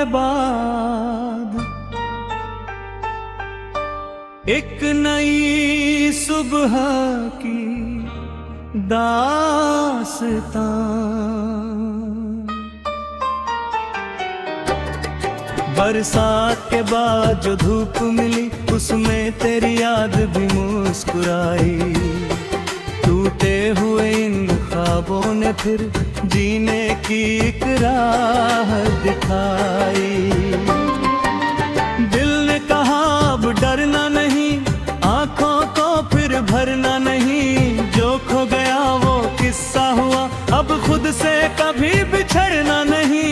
के बाद एक नई सुबह की दास्तां। बरसात के बाद जो धूप मिली उसमें तेरी याद भी मुस्कुराई। टूटे हुए इन ख्वाबों ने फिर जीने की एक राह दिखाई। दिल ने कहा अब डरना नहीं, आंखों को फिर भरना नहीं। जो खो गया वो किस्सा हुआ, अब खुद से कभी बिछड़ना नहीं।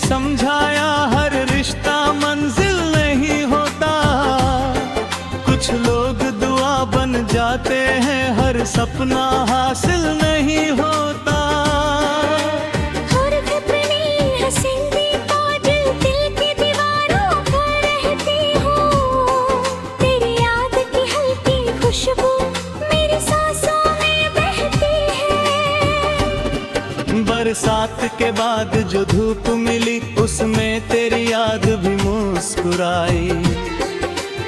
समझाया हर रिश्ता मंजिल नहीं होता। कुछ लोग दुआ बन जाते हैं, हर सपना हासिल नहीं होता। हर अपनी हंसी काजल दिल की दीवारों पर रहती हूँ। तेरी याद की हल्की खुशबू मेरी सांसों में बहती है। बरसात के बाद जो धूप मिली उसमें तेरी याद भी मुस्कुराई।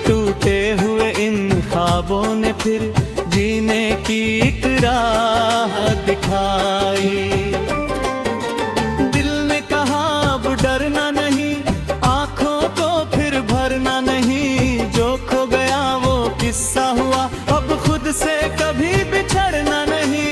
टूटे हुए इन ख्वाबों ने फिर जीने की एक राह दिखाई। दिल ने कहा अब डरना नहीं, आंखों को फिर भरना नहीं। जो खो गया वो किस्सा हुआ, अब खुद से कभी बिछड़ना नहीं।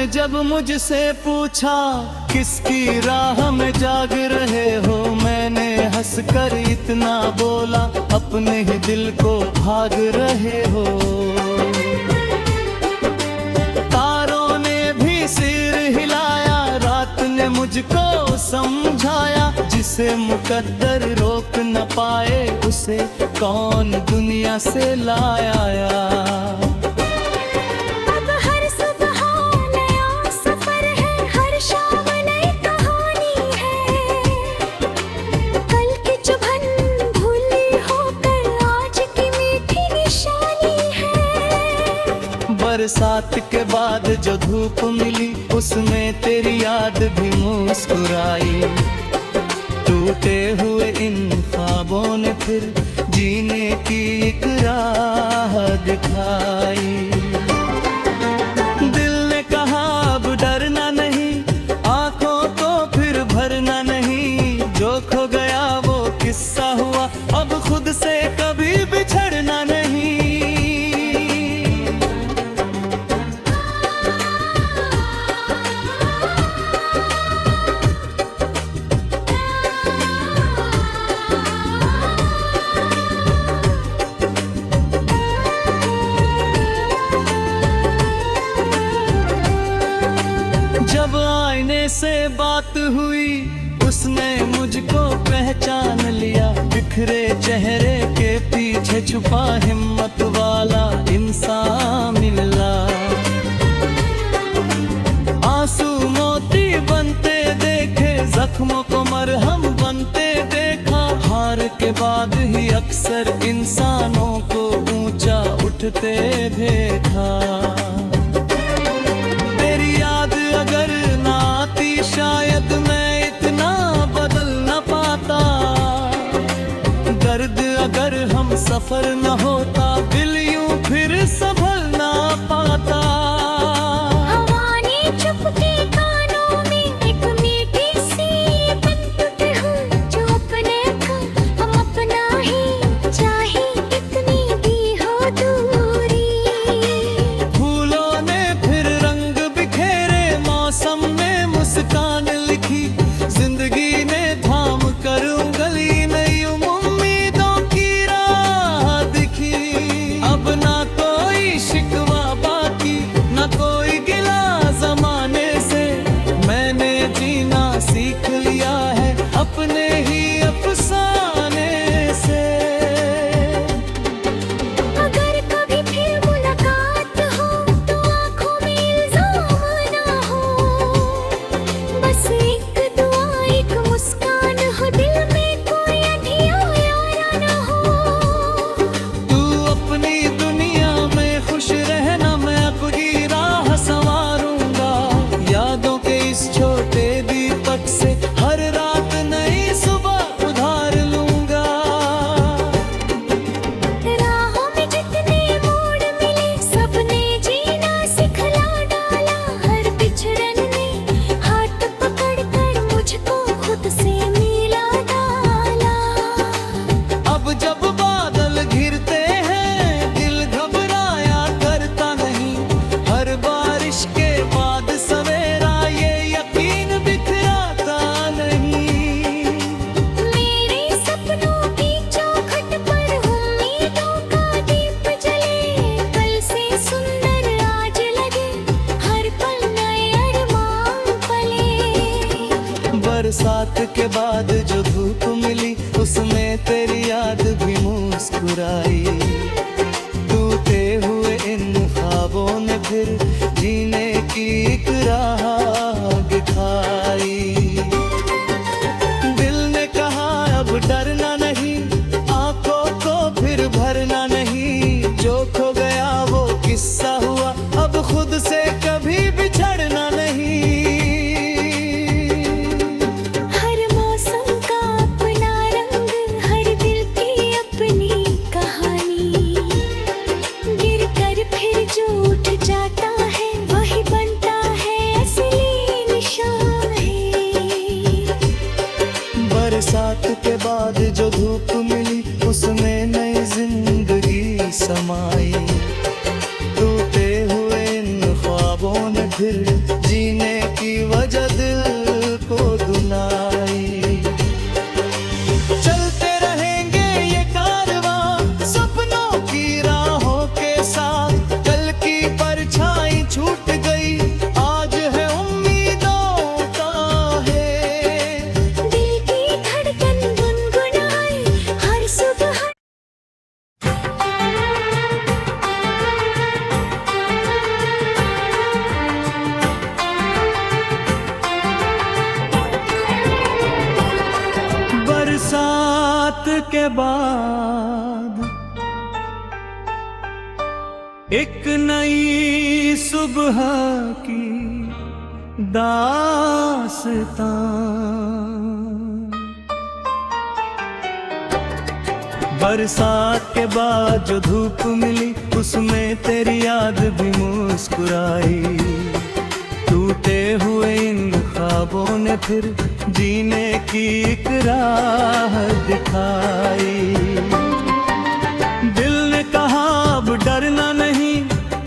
जब मुझसे पूछा किसकी राह में जाग रहे हो, मैंने हंसकर इतना बोला अपने ही दिल को भाग रहे हो। तारों ने भी सिर हिलाया, रात ने मुझको समझाया। जिसे मुकद्दर रोक न पाए उसे कौन दुनिया से लाया। बरसात के बाद जो धूप मिली उसमें तेरी याद भी मुस्कुराई। टूटे हुए इन ख्वाबों ने फिर जीने की एक राह दिखाई। दिल ने कहा अब डरना नहीं, आंखों को फिर भरना नहीं। जो खो गया वो किस्सा हुआ, अब खुद से कभी बिछड़ना नहीं। जब आईने से बात हुई उसने मुझको पहचान लिया। बिखरे चेहरे के पीछे छुपा हिम्मत वाला इंसान मिला। आंसू मोती बनते देखे, जख्मों को मरहम बनते देखा। हार के बाद ही अक्सर इंसानों को ऊंचा उठते देखा। अगर ना आती शायद मैं इतना बदल न पाता। दर्द अगर हम सफर न होता, दिल यूं फिर संभल ना पाता। हवाएं चुपके कानों में एक मीठी सी बंदूक हो, जो अपने को हम अपना ही चाहे कितनी भी हो दूरी। फूलों ने फिर रंग बिखेरे, मौसम ने मुस्कान लिखी। जिंदगी ने थाम कर उंगली, नई उम्र के बाद जो धूप मिली उसमें तेरी याद भी मुस्कुराई। टूटे हुए इन ख्वाबों ने फिर जीने की एक राह दिखाई। दिल ने कहा अब डरना नहीं, आंखों को फिर भरना नहीं। जो खो गया वो किस्सा हुआ, अब खुद से कभी बिछड़ना नहीं। हर मौसम का अपना रंग, हर दिल की अपनी कहानी। गिर कर फिर जो उठ जाता है वही बनता है असली निशान है। बरसात के बाद जो धूप मिली उसमें नई जिंदगी समाई। टूटे हुए इन ख्वाबों ने फिर जीने की वजह दिल को दुलाई। चलते रहेंगे ये कारवां सपनों की राहों के साथ। कल की परछाई छूट गई, आज है उम्मीदों का है। दिल की धड़कन गुनगुनाए हर सुबह। बरसात के बाद एक नई सुबह की दास्तां। बरसात के बाद जो धूप मिली उसमें तेरी याद भी मुस्कुराई। टूटे हुए इन ख्वाबों ने फिर जीने की एक राह दिखाई। दिल ने कहा अब डरना नहीं,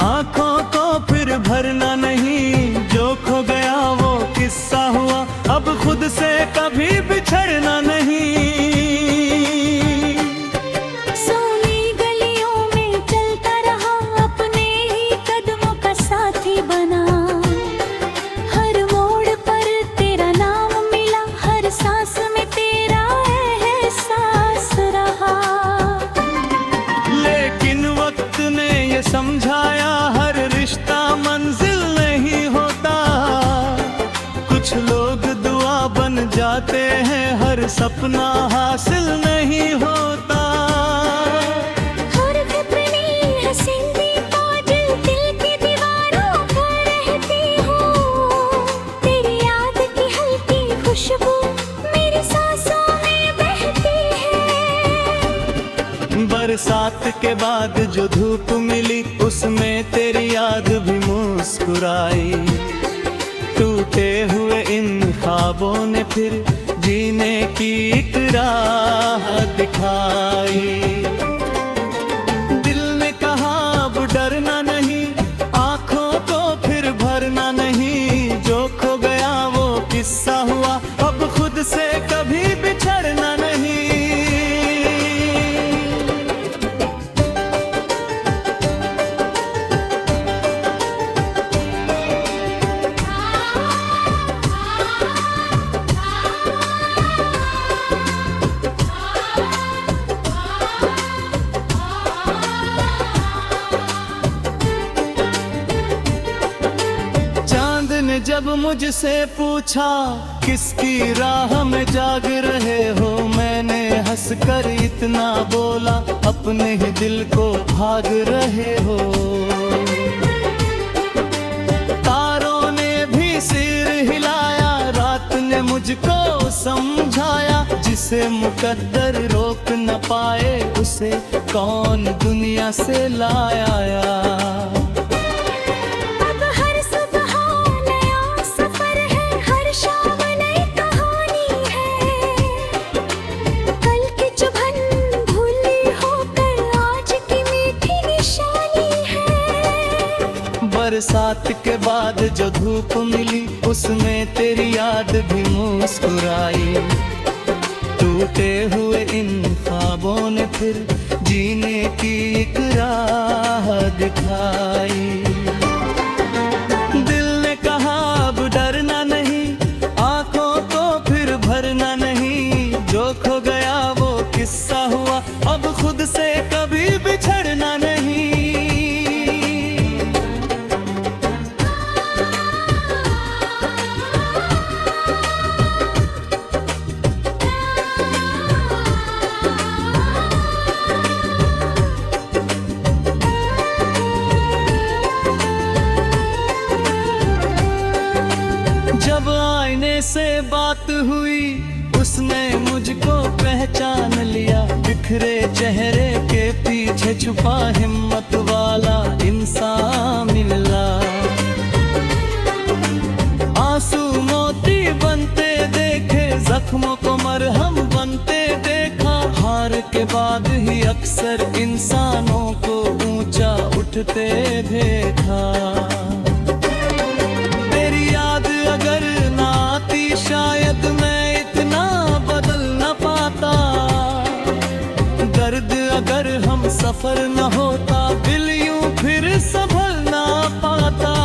आंखों को फिर भरना नहीं। जो खो गया वो किस्सा हुआ, अब खुद से कभी बिछड़ना नहीं। सोनी गलियों में चलता रहा, अपने ही कदमों का साथी बना। हर मोड़ पर तेरा नाम मिला, हर सांस में तेरा एहसास रहा। लेकिन वक्त ने ये समझाया हर रिश्ता मंजिल नहीं होता। कुछ लोग दुआ बन जाते हैं, हर सपना हासिल नहीं होता। हर अपनी हंसी काजल दिल की दीवारों पर रहती हूँ। तेरी याद की हल्की खुशबू मेरी सांसों में बहती है। बरसात के बाद जो धूप मिली उसमें तेरी याद भी मुस्कुराई। टूटे हुए इन ख्वाबों ने फिर जीने की एक राह दिखाई। दिल ने कहा अब डरना नहीं, आंखों को फिर भरना नहीं। जो खो गया वो किस्सा हुआ, अब खुद से कभी बिछड़ना नहीं। चांद ने जब मुझसे पूछा किसकी राह में जाग रहे हो, मैंने हंसकर इतना बोला अपने ही दिल को भाग रहे हो। तारों ने भी सिर हिलाया, रात ने मुझको समझाया। जिसे मुकद्दर रोक न पाए उसे कौन दुनिया से लाया। अब हर सुबह नया सफर है, हर शाम नई कहानी है। कल की चुभन भूली होकर आज की मीठी निशानी है। बरसात के बाद जो धूप मिली उसमें तेरी याद भी मुस्कुराई। टूटे हुए इन ख्वाबों ने फिर जीने की एक राह दिखाई। दिल ने कहा अब डरना नहीं, आंखों को फिर भरना नहीं। से बात हुई, उसने मुझको पहचान लिया। बिखरे चेहरे के पीछे छुपा हिम्मत वाला इंसान मिला। आंसू मोती बनते देखे, जख्मों को मरहम बनते देखा। हार के बाद ही अक्सर इंसानों को ऊंचा उठते देखा। तेरी याद अगर ना आती शायद मैं इतना बदल न पाता। दर्द अगर हम सफर न होता, दिल यूं फिर संभल ना पाता।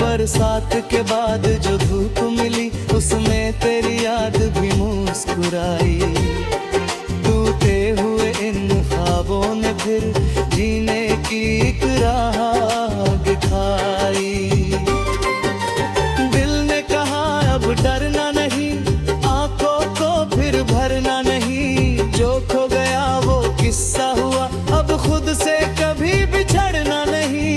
बरसात के बाद जो धूप मिली, उसमें तेरी याद भी मुस्कुराई। टूटे हुए इन ख्वाबों ने फिर जीने की एक राह दिखाई। दिल ने कहा अब डरना नहीं, आंखों को फिर भरना नहीं। जो खो गया वो किस्सा हुआ, अब खुद से कभी बिछड़ना नहीं।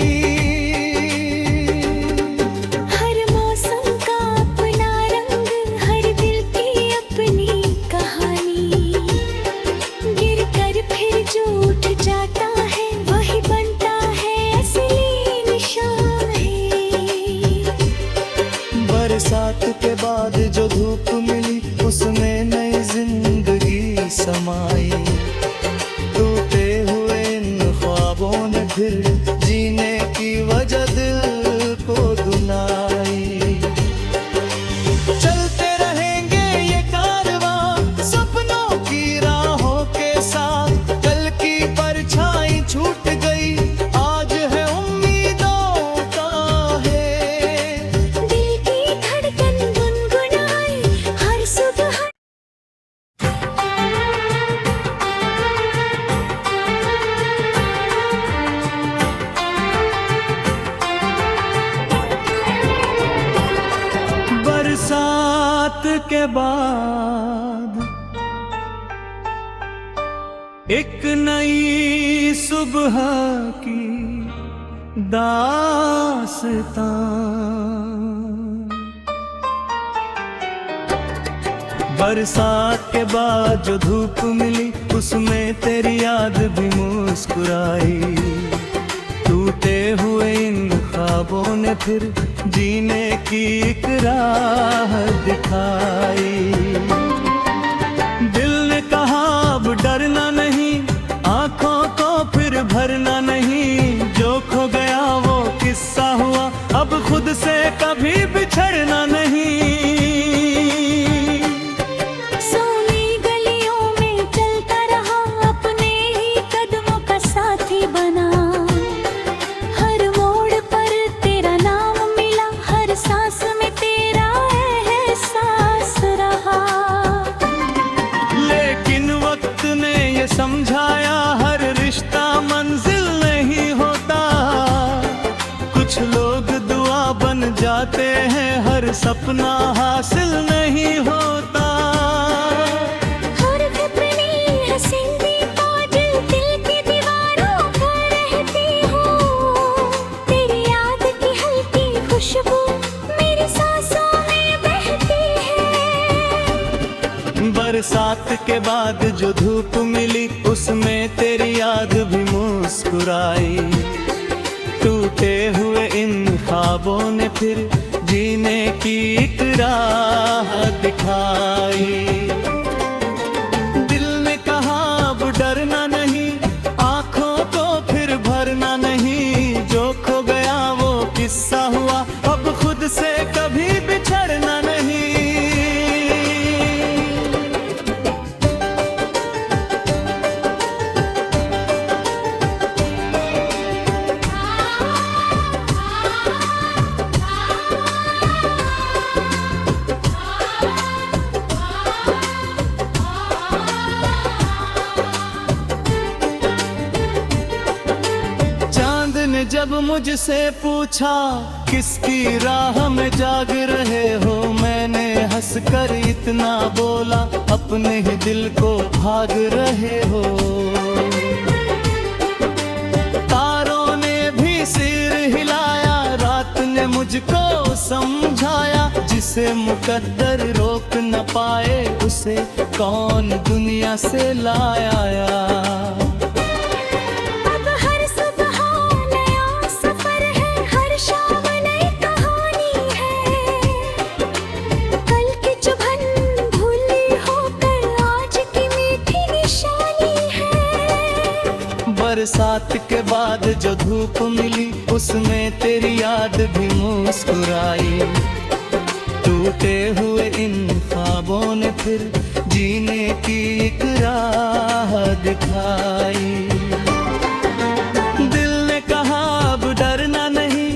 बरसात के बाद जो धूप मिली, उसमें नई जिंदगी समाई। टूटे हुए इन ख्वाबों ने फिर जीने की वजह दिल को दुलाई। चलते रहेंगे ये कारवां सपनों की राहों के साथ। कल की परछाई छूट गई, आज है उम्मीदों का है। बरसात के बाद एक नई सुबह की दास्तां। बरसात के बाद जो धूप मिली, उसमें तेरी याद भी मुस्कुराई। टूटे हुए इन ख्वाबों ने फिर जीने की एक राह दिखाई। दिल ने कहा अब डरना नहीं, आंखों को फिर भरना नहीं। जो खो गया वो किस्सा हुआ, अब खुद से कभी बिछड़ना नहीं। हर मोड़ पर जाते हैं, हर सपना हासिल नहीं होता। हर अपनी हंसी काजल दिल की दीवारों पर रहती हूँ। तेरी याद की हल्की खुशबू मेरी सांसों में बहती है। बरसात के बाद जो धूप मिली, उसमें तेरी याद भी मुस्कुराई। टूटे हुए इन ख्वाबों ने फिर जीने की एक राह दिखाई। दिल ने कहा अब डरना नहीं, आंखों को फिर भरना नहीं। जो खो गया वो किस्सा हुआ, अब खुद से कभी बिछड़ना नहीं। जब मुझसे पूछा किसकी राह में जाग रहे हो, मैंने हंसकर इतना बोला, अपने ही दिल को भाग रहे हो। तारों ने भी सिर हिलाया, रात ने मुझको समझाया। जिसे मुकद्दर रोक न पाए, उसे कौन दुनिया से लाया। बरसात के बाद जो धूप मिली, उसमें तेरी याद भी मुस्कुराई। टूटे हुए इन ख्वाबों ने फिर जीने की एक राह दिखाई। दिल ने कहा अब डरना नहीं,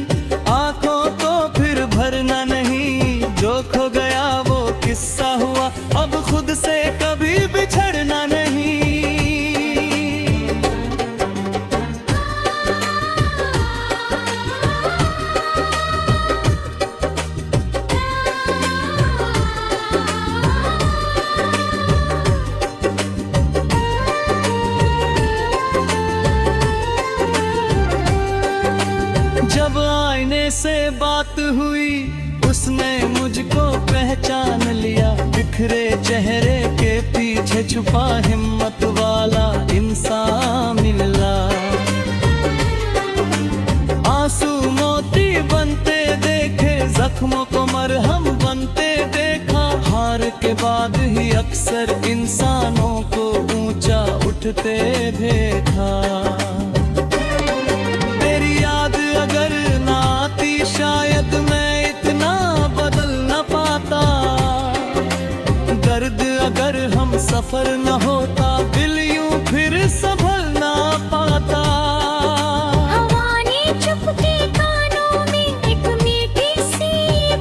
आंखों को फिर भरना नहीं। जो खो गया वो किस्सा हुआ, अब खुद से कभी बिछड़ना नहीं। जब आईने से बात हुई, उसने मुझको पहचान लिया। बिखरे चेहरे के पीछे छुपा हिम्मत वाला इंसान मिला। आंसू मोती बनते देखे, जख्मों को मरहम बनते देखा। हार के बाद ही अक्सर इंसानों को ऊंचा उठते देखा। अगर ना आती शायद मैं इतना बदल न पाता। दर्द अगर हम सफर न होता, दिल यूं फिर संभल ना पाता। हवा ने चुपके कानों में एक मीठी सी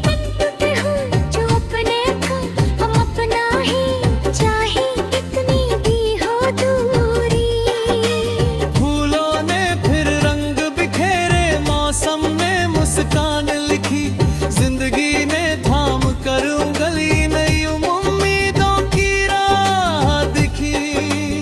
बंदूक हूँ, जो अपने को हम अपना ही चाहे कितनी भी हो दूरी। फूलों ने फिर रंग बिखेरे, मौसम ने मुस्कान लिखी। जिंदगी ने थाम कर उंगली, नई उम्मीदों की राह दिखी।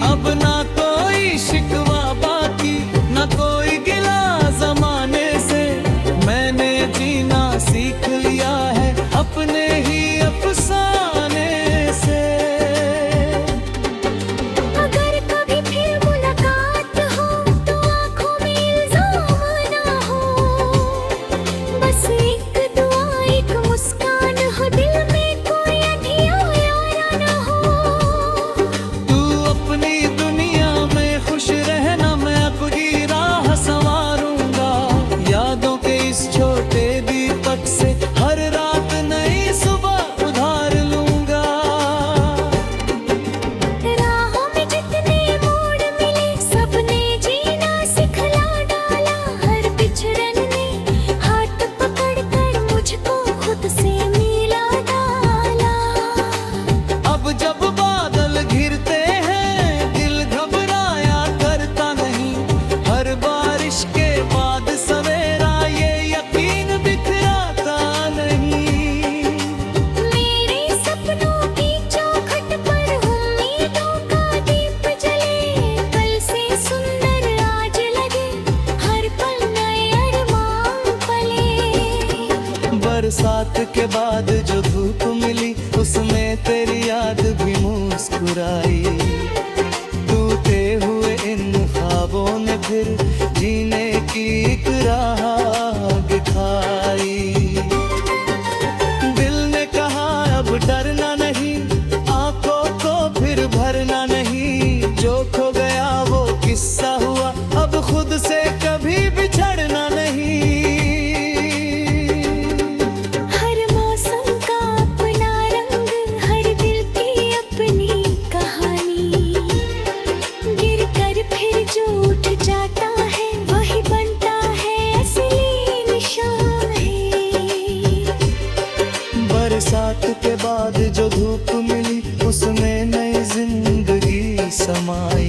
के बाद जो धूप मिली उसमें तेरी याद भी मुस्कुराई। टूटे हुए इन ख्वाबों ने फिर जीने की एक राह दिखाई। दिल ने कहा अब डरना नहीं, आंखों को फिर भरना नहीं। जो खो गया वो किस्सा हुआ, अब खुद से कभी बिछड़ना नहीं। हर मौसम का अपना रंग, हर दिल की अपनी कहानी। गिर कर फिर जो उठ जाता है वही बनता है असली निशान है। बरसात के बाद जो धूप मिली उसमें नई जिंदगी समाई।